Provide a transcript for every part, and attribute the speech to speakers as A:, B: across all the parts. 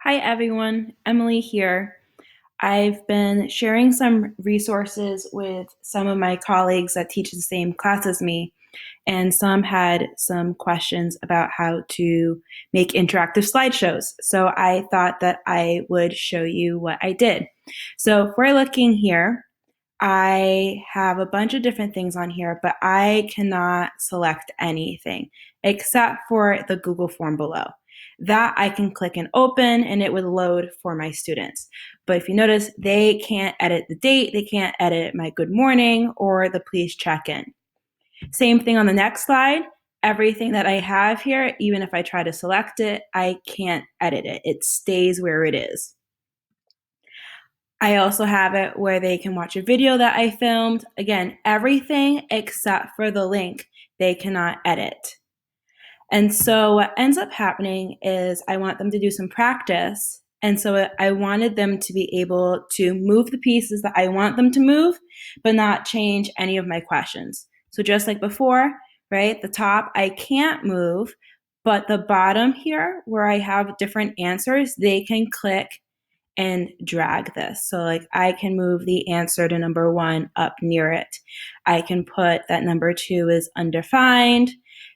A: Hi everyone, Emily here. I've been sharing some resources with some of my colleagues that teach the same class as me, and some had some questions about how to make interactive slideshows. So I thought that I would show you what I did. So if we're looking here, I have a bunch of different things on here, but I cannot select anything except for the Google form below. That I can click and open and it would load for my students. But if you notice, they can't edit the date, they can't edit my good morning or the please check in. Same thing on the next slide. Everything that I have here, even if I try to select it, I can't edit it. It stays where it is. I also have it where they can watch a video that I filmed. Again, everything except for the link they cannot edit. And so what ends up happening is I want them to do some practice. And so I wanted them to be able to move the pieces that I want them to move, but not change any of my questions. So just like before, right, the top I can't move, but the bottom here where I have different answers, they can click and drag this. So like I can move the answer to number 1 up near it. I can put that number 2 is undefined,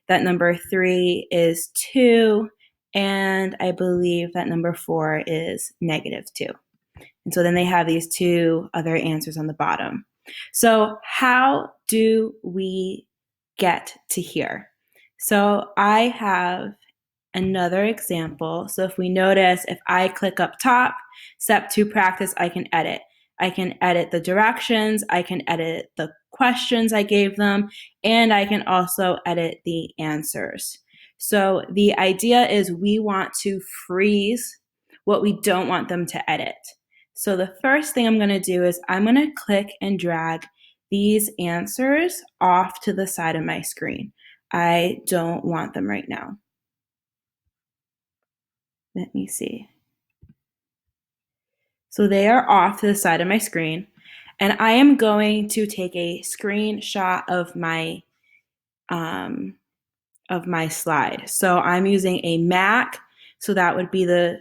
A: that number 3 is 2, and I believe that number 4 is -2. And so then they have these 2 other answers on the bottom. So how do we get to here? So I have another example. So if we notice, if I click up top, step 2 practice, I can edit. I can edit the directions, I can edit the questions I gave them, and I can also edit the answers. So the idea is we want to freeze what we don't want them to edit. So the first thing I'm going to do is I'm going to click and drag these answers off to the side of my screen. I don't want them right now. Let me see. So they are off to the side of my screen, and I am going to take a screenshot of my slide. So I'm using a Mac, so that would be the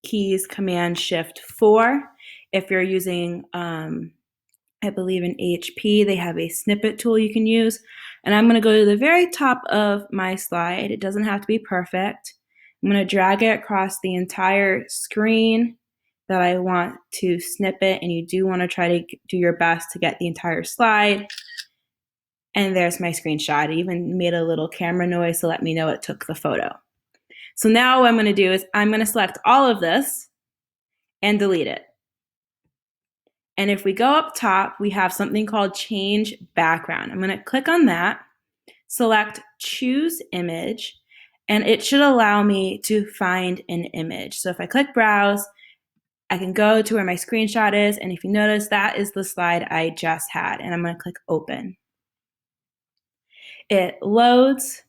A: keys Command Shift 4. If you're using, I believe in HP, they have a snippet tool you can use. And I'm going to go to the very top of my slide. It doesn't have to be perfect. I'm going to drag it across the entire screen that I want to snip it, and you do want to try to do your best to get the entire slide. And there's my screenshot. I even made a little camera noise to let me know it took the photo. So now what I'm going to do is I'm going to select all of this and delete it. And if we go up top, we have something called change background. I'm going to click on that, select choose image, and it should allow me to find an image. So if I click browse, I can go to where my screenshot is, and if you notice, that is the slide I just had, and I'm going to click open. It loads,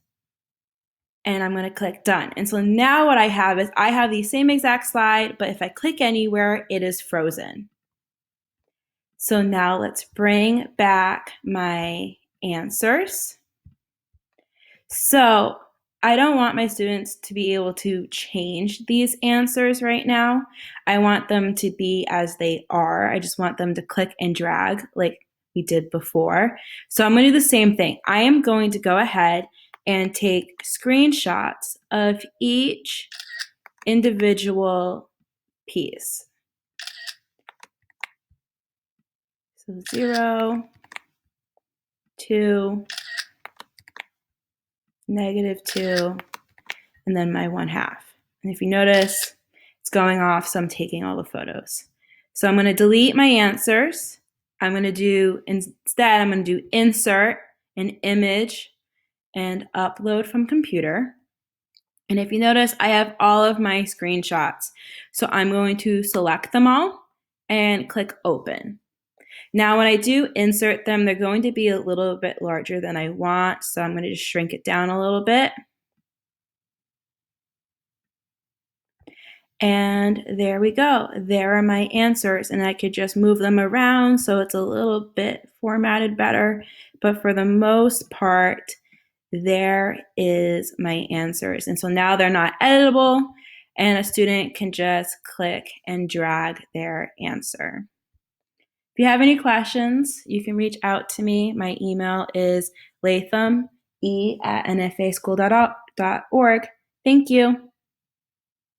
A: and I'm going to click done. And so now what I have is I have the same exact slide, but if I click anywhere, it is frozen. So now let's bring back my answers. So I don't want my students to be able to change these answers right now. I want them to be as they are. I just want them to click and drag like we did before. So I'm going to do the same thing. I am going to go ahead and take screenshots of each individual piece. So 0, 2, -2, and then my 1/2. And if you notice, it's going off, so I'm taking all the photos. So I'm going to delete my answers. I'm going to do, instead, I'm going to do insert an image and upload from computer. And if you notice, I have all of my screenshots. So I'm going to select them all and click open. Now, when I do insert them, they're going to be a little bit larger than I want. So I'm going to just shrink it down a little bit. And there we go. There are my answers, and I could just move them around so it's a little bit formatted better. But for the most part, there is my answers. And so now they're not editable, and a student can just click and drag their answer. If you have any questions, you can reach out to me. My email is latham@nfaschool.org. Thank you.